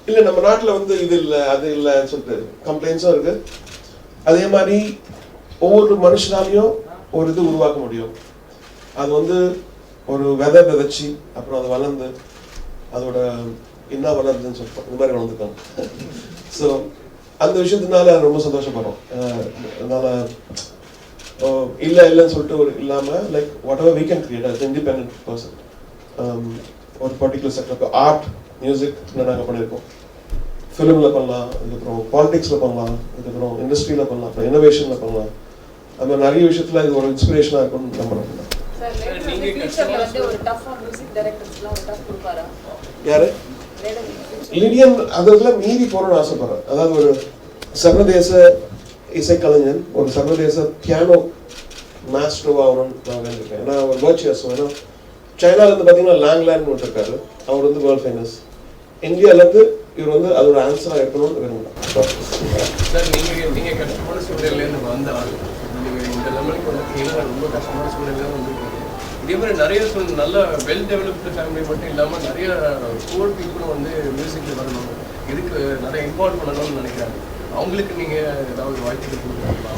இல்லை நம்ம நாட்டில் வந்து இது இல்லை அது இல்லைன்னு சொல்லிட்டு கம்ப்ளைண்ட்ஸும் இருக்குது. அதே மாதிரி ஒவ்வொரு மனுஷனாலையும் ஒரு இது உருவாக்க முடியும். அது வந்து ஒரு விதைச்சி அப்புறம் அது வளர்ந்து அதோட என்ன வளருதுன்னு சொல்லிட்டோம், இந்த மாதிரி வளர்ந்துருக்காங்க. ஸோ அந்த விஷயத்தினால ரொம்ப சந்தோஷப்படுறோம். அதனால இல்லைன்னு சொல்லிட்டு ஒரு இல்லாமல் like whatever we can create as independent person. ஒரு பர்டிகுலர் செக்டர் ஆர்ட் மியூசிக் நாங்கள் பண்ணியிருக்கோம், ஃபிலிமில் பண்ணலாம், அதுக்கப்புறம் பாலிடிக்ஸில் பண்ணலாம், அதுக்கப்புறம் இண்டஸ்ட்ரியில் பண்ணலாம், அப்புறம் இன்னோவேஷனில் பண்ணலாம். அது மாதிரி நிறைய விஷயத்தில் இது ஒரு இன்ஸ்பிரேஷனாக இருக்கும்னு நம்புறோம். யாரு லிடியன் அதெல்லாம் மீறி போறோம்னு ஆசைப்படுறேன். அதாவது ஒரு சர்வதேச இசைக்கலைஞன், ஒரு சர்வதேச பியானோ மாஸ்டர் ஆகணும்னு நான் வேண்டியிருக்கேன். ஏன்னா ஒரு வர்ச்சுவஸ். ஏன்னா சைனாலேருந்து பார்த்தீங்கன்னா லேங்லேண்ட் ஒன்று இருக்காரு, அவர் வந்து வேர்ல்ட் ஃபேமஸ். இந்தியாவிலேருந்து இவர் வந்து அதோட ஆன்சராக இருக்கணும்னு விரும்புகிறேன். சார் நீங்கள் கஷ்டமான சூழ்நிலையிலேருந்து வந்த ஆள், நீங்கள் இந்த லெவலுக்கு வந்து ரொம்ப கஷ்டமான சூழ்நிலையில வந்து இதே மாதிரி நிறைய நல்ல வெல் டெவலப்டு ஃபேமிலி மட்டும் இல்லாமல் நிறைய புவர் பீப்புளும் வந்து மியூசிக்கில் வரணும், இதுக்கு நிறைய இன்வால்வ் பண்ணணும்னு நினைக்கிறாங்க. அவங்களுக்கு நீங்கள் ஏதாவது வாழ்த்துக்கள் கொடுக்குறாங்களா?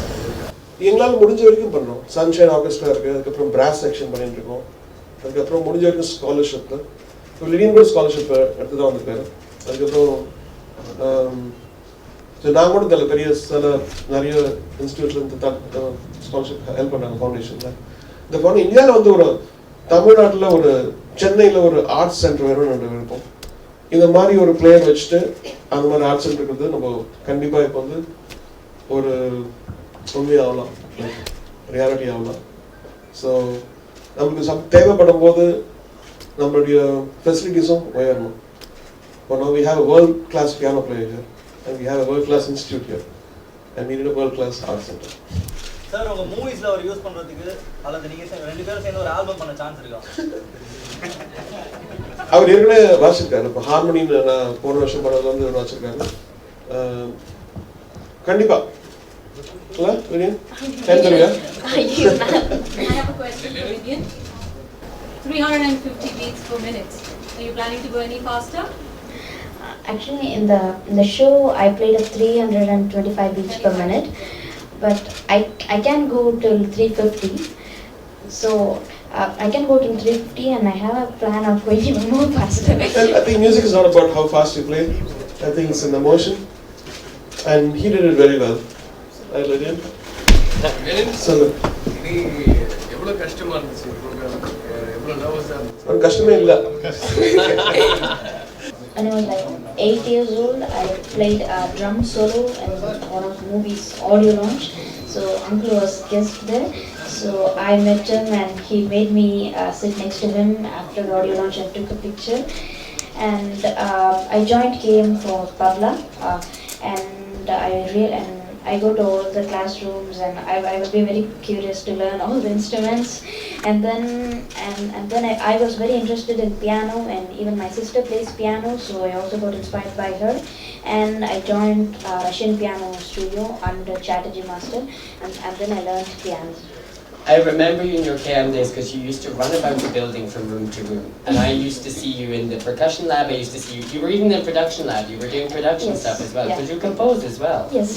எங்களால் முடிஞ்ச வரைக்கும் பண்ணுறோம். சன்ஷைன் ஆர்கெஸ்ட்ரா இருக்குது, அதுக்கப்புறம் பிராஸ் செக்ஷன் பண்ணிட்டு இருக்கோம், அதுக்கப்புறம் முடிஞ்ச வரைக்கும் ஸ்காலர்ஷிப்பு. இப்போ லிடியன் கூட ஸ்காலர்ஷிப் எடுத்து தான் வந்திருக்காரு. அதுக்கப்புறம் நான் கூட தெரியல பெரிய நிறைய இன்ஸ்டியூட்லேருந்து ஸ்காலர்ஷிப் ஹெல்ப் பண்ணுறாங்க ஃபவுண்டேஷனில். இந்த ஃபவுண்ட் இந்தியாவில் வந்து ஒரு தமிழ்நாட்டில் ஒரு சென்னையில் ஒரு ஆர்ட்ஸ் சென்டர் வேணும்னு விருப்பம். இந்த மாதிரி ஒரு பிளேயர் வச்சுட்டு அந்த மாதிரி ஆர்ட்ஸ் சென்டர் இருக்குது நம்ம கண்டிப்பாக இப்போ வந்து ஒரு உண்மையாகலாம், ரியாலிட்டி ஆகலாம். ஸோ நம்மளுக்கு தேவைப்படும் போது நம்மளுடைய ஃபெசிலிட்டிஸும் உயரணும். இப்போ now we have a world class piano player here and we have a world class institute here and we need a world class art center. Sir உங்க மூவிஸ்ல அவர் யூஸ் பண்றதுக்கு அல்லது நீங்க ரெண்டு பேரும் சேர்ந்து ஒரு ஆல்பம் பண்ண சான்ஸ் இருக்கா? அவர் ஏற்கனவே வாசிச்சிருக்காரு. இப்போ ஹார்மோனின்னு நான் போன வருஷம் பண்ணதுல வந்து வாசிச்சிருக்காரு. கண்டிப்பா இல்ல வினியன் கேட்கறியா? I have a question for Lydian. 350 beats per minute. Are you planning to go any faster? Actually, in the show, I played at 325 beats per minute, but I can go till 350. So I can go till 350, and I have a plan of going even more faster. I think music is not about how fast you play. I think it's an emotion, and he did it very well. Right, Lydian? So எவ்வளோ கஷ்டமாக இருந்துச்சு program? எவ்வளோ நர்வஸாக இருந்துச்சு? ஒரு கஷ்டமே இல்லை. When I was like 8 years old, I played a drum solo in one of the movies audio launch. So uncle was guest there. So I met him and he made me sit next to him after the audio launch and took a picture. And I joined KM for tabla, and I go to all the classrooms and I would be very curious to learn all the instruments. And then I was very interested in piano, and even my sister plays piano, so I also got inspired by her. And I joined Russian piano studio under Chatterjee master, and then I learned piano. I remember you in your KM days because you used to run about the building from room to room, and I used to see you in the percussion lab. I used to see you. You were even in production lab. You were doing production stuff as well. Yeah. But you compose as well. Yes.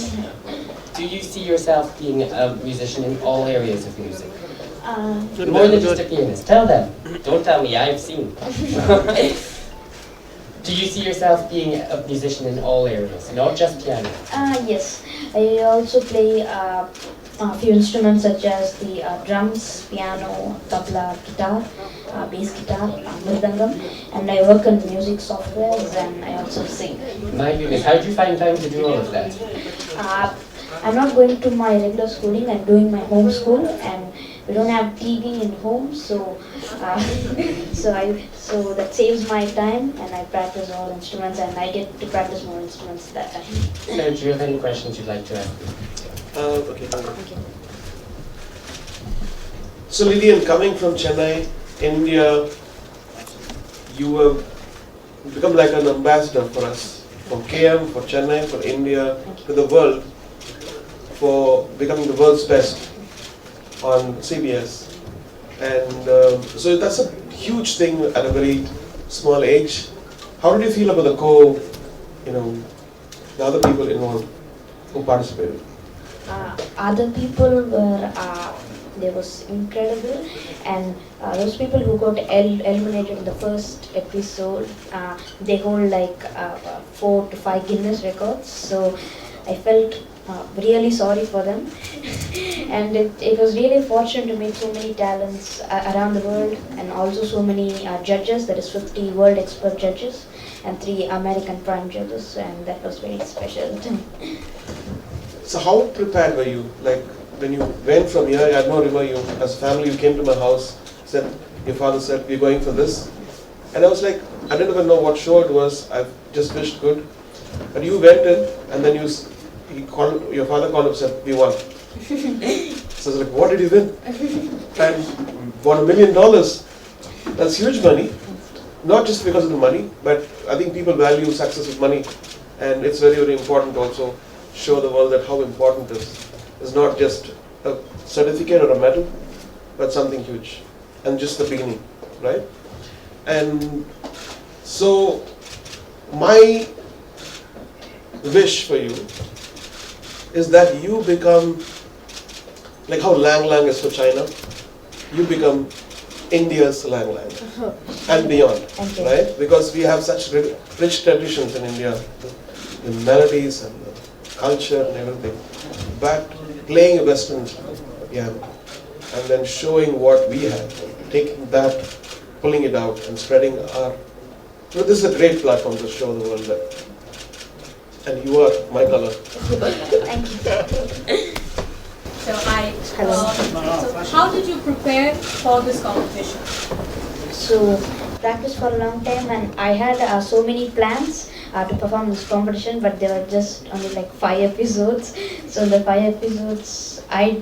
Do you see yourself being a musician in all areas of music? More than just a pianist. Tell them. Don't tell me. I've seen. Do you see yourself being a musician in all areas, not just piano? Yes. I also play a few instruments such as the drums, piano, tabla, guitar, bass guitar, mridangam, and I work in music softwares, and I also sing. My goodness, how do you find time to do all of that? I'm not going to my regular schooling. I'm doing my home school, and we don't have TV in home, so so that saves my time, and I practice all instruments, and I get to practice more instruments that time. So, do you have any questions you'd like to ask? Okay. So Lydian, coming from Chennai, India, you have become like an ambassador for us, for KM, for Chennai, for India, to the world, for becoming the world's best on CBS. And so that's a huge thing at a very small age. How did you feel about the the other people involved who participated? Other people were, they was incredible, and those people who got eliminated in the first episode, they hold like 4 to 5 Guinness records, so I felt really sorry for them. And it was really fortunate to meet so many talents around the world, and also so many judges, that is 50 world expert judges and 3 American prime judges, and that was very special to me. So how prepared were you? Like when you went from here, I don't remember you, as a family you came to my house, your father said, we're going for this. And I was like, I didn't even know what show it was, I just wished good. But you went in, and then your father called up and said, we won. So I was like, what did you win? And won $1 million. That's huge money. Not just because of the money, but I think people value success with money. And it's very, very important to also show the world that how important it is. It's not just a certificate or a medal, but something huge. And just the beginning, right? And so, my wish for you is that you become, like how Lang Lang is for China, you become India's Lang Lang and beyond, right? Because we have such rich traditions in India, the melodies and the culture and everything. But playing a Western piano and then showing what we have, taking that, pulling it out and spreading our... this is a great platform to show the world that. And you are my color. Thank you. So so how did you prepare for this competition? So practiced for a long time, and I had so many plans to perform this competition, but there were just only like 5 episodes. So the 5 episodes, I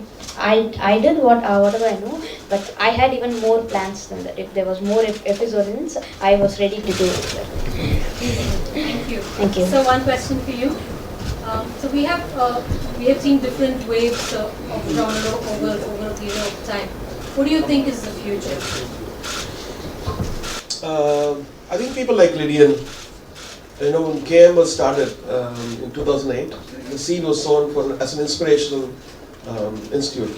did whatever I know, but I had even more plans than that. If there was more episodes, I was ready to do it. Thank you. Thank you. So one question for you. So we have seen different waves of genre over a period of time. What do you think is the future? I think people like Lydian, when KM was started in 2008, the seed was sown as an inspirational institute.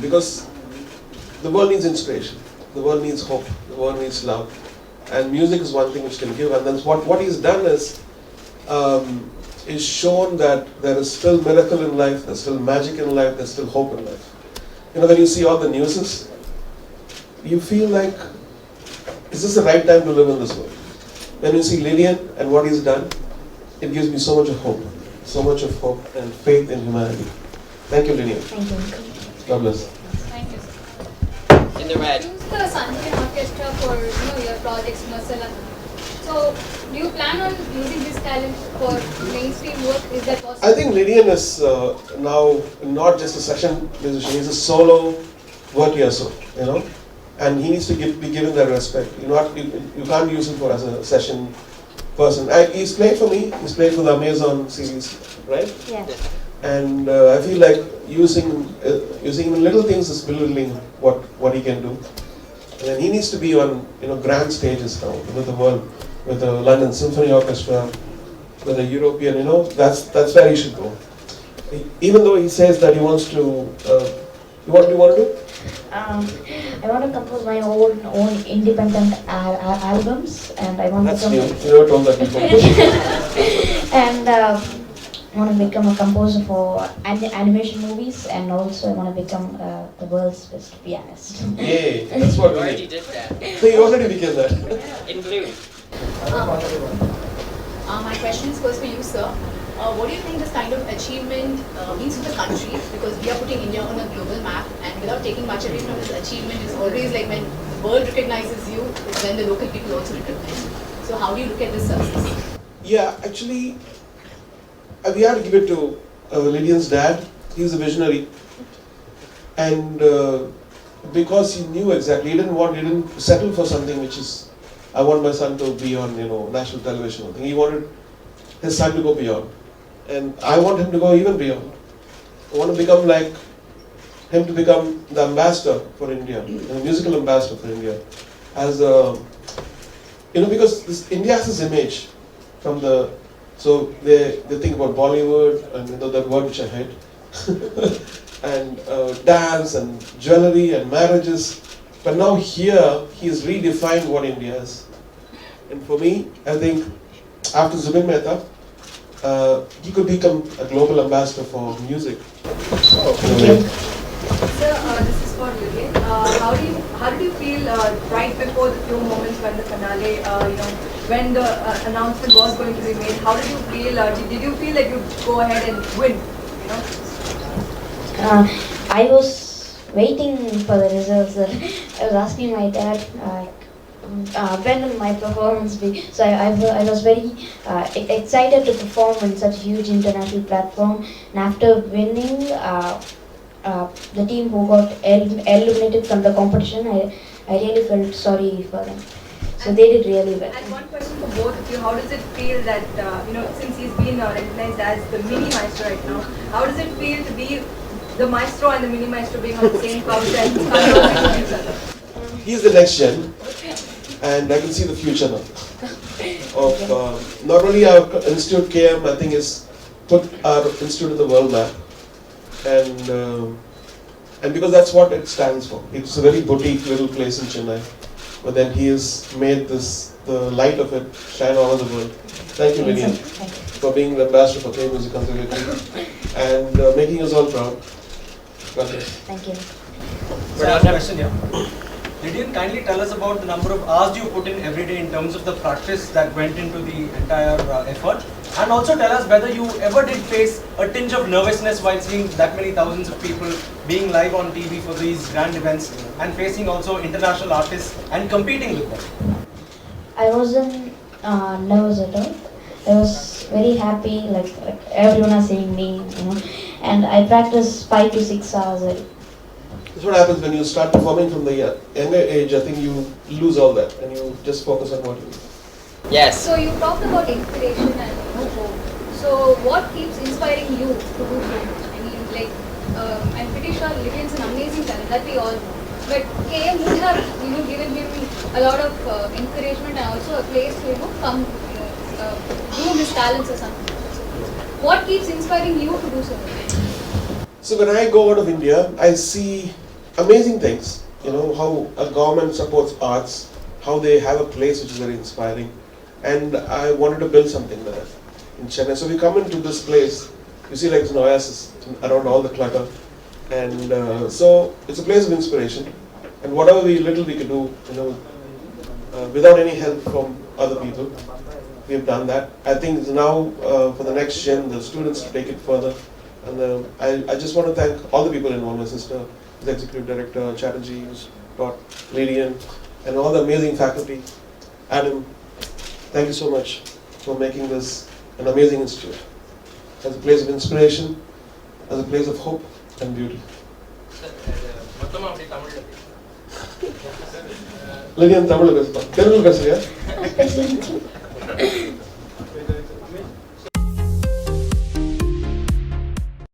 Because the world needs inspiration, the world needs hope, the world needs love. And music is one thing which can give. And then what he's done is shown that there is still miracle in life, there's still magic in life, there's still hope in life. When you see all the newses, you feel like, is this the right time to live in this world? When you see Lydian and what he's done, it gives me so much of hope and faith in humanity. Thank you, Lydian. Thank you. God bless. Thank you. In the red. Use the Sanjay Orchestra for your projects, Masala. So, do you plan on using this talent for mainstream work? Is that possible? I think Lydian is now not just a session musician; he's a solo virtuoso, and he needs to be given that respect. You can't use him as a session person. He's played for me. He's played for the Amazon series, right? Yeah. And I feel like using even little things is belittling what he can do. And then he needs to be on grand stages now with the world, with the London Symphony Orchestra, with the European. That's where he should go. Even though he says that he wants to, what do you want to do? I want to compose my own independent albums, and I want That's to new. You never told that before. and I want to become a composer for animation movies, and also I want to become the world's best pianist. Yay! That's what You we already need. did that. So you already became that. In blue. My question is first for you, sir. What do you think this kind of achievement means to the country? Because we are putting India on a global map, and without taking much away from this achievement, it's always like when the world recognizes you, it's when the local people also recognize you. So how do you look at this success? Yeah, actually, we had to give it to Lydian's dad. He's a visionary, and because he knew exactly, he didn't settle for something which is, I want my son to be on national television. He wanted his son to go beyond, and I want him to go even beyond. I want to become like him, to become the ambassador for India, the musical ambassador for India, as a, because India has this image from the So they think about Bollywood and that word which I hate, and dance and jewelry and marriages. But now here he's redefined what India is. And for me, I think after Zubin Mehta, he could become a global ambassador for music. Sir, this is for Lydian. How did you feel right before the few moments when the finale, when the announcement was going to be made? How did you feel? Did you feel like you'd go ahead and win? I was waiting for the results. I was asking my dad when will my performance be. So I was very excited to perform in such a huge international platform. And after winning, the team who got eliminated from the competition, I really felt sorry for them. So they did really well. And one question for both of you: how does it feel that since he's been recognized as the mini maestro right now, how does it feel to be the maestro and the mini maestro being on the same couch and conversing with each other? He's the next gen, and I can see the future now. Of not only our institute KM, I think is put our institute in the world map, and because that's what it stands for. It's a very boutique little place in Chennai, but then he has made the light of it shine all over the world. Thank you, Lydian, for being the ambassador for K Music Conservatory and making us all proud. God bless. Thank you. So I have a question here. Lydian, kindly tell us about the number of hours you put in every day in terms of the practice that went into the entire effort, and also tell us whether you ever did face a tinge of nervousness while seeing that many thousands of people being live on TV for these grand events and facing also international artists and competing with them. I wasn't nervous at all. I was very happy, like everyone was seeing me, and I practiced 5 to 6 hours a day. That's what happens when you start performing from the younger age. I think you lose all that and you just focus on what you do. Yes. So you talked about inspiration and hope. So what keeps inspiring you to do so? I mean, I'm pretty sure Lydian's an amazing talent, that we all know. But KM would have, given him a lot of encouragement and also a place to, come, groom his talents or something. What keeps inspiring you to do so? So when I go out of India, I see amazing things. How a government supports arts, how they have a place which is very inspiring. And I wanted to build something there in Chennai. So we come into this place, you see like it's an oasis around all the clutter. And so it's a place of inspiration. And whatever little we could do, without any help from other people, we have done that. I think it's now for the next gen, the students to take it further. And I just want to thank all the people involved, my sister, the executive director, Chatterjee, who's taught, Lydian, and all the amazing faculty. Adam, thank you so much for making this an amazing institute. As a place of inspiration, as a place of hope and beauty. Lydian, Tamil பேசுறியா?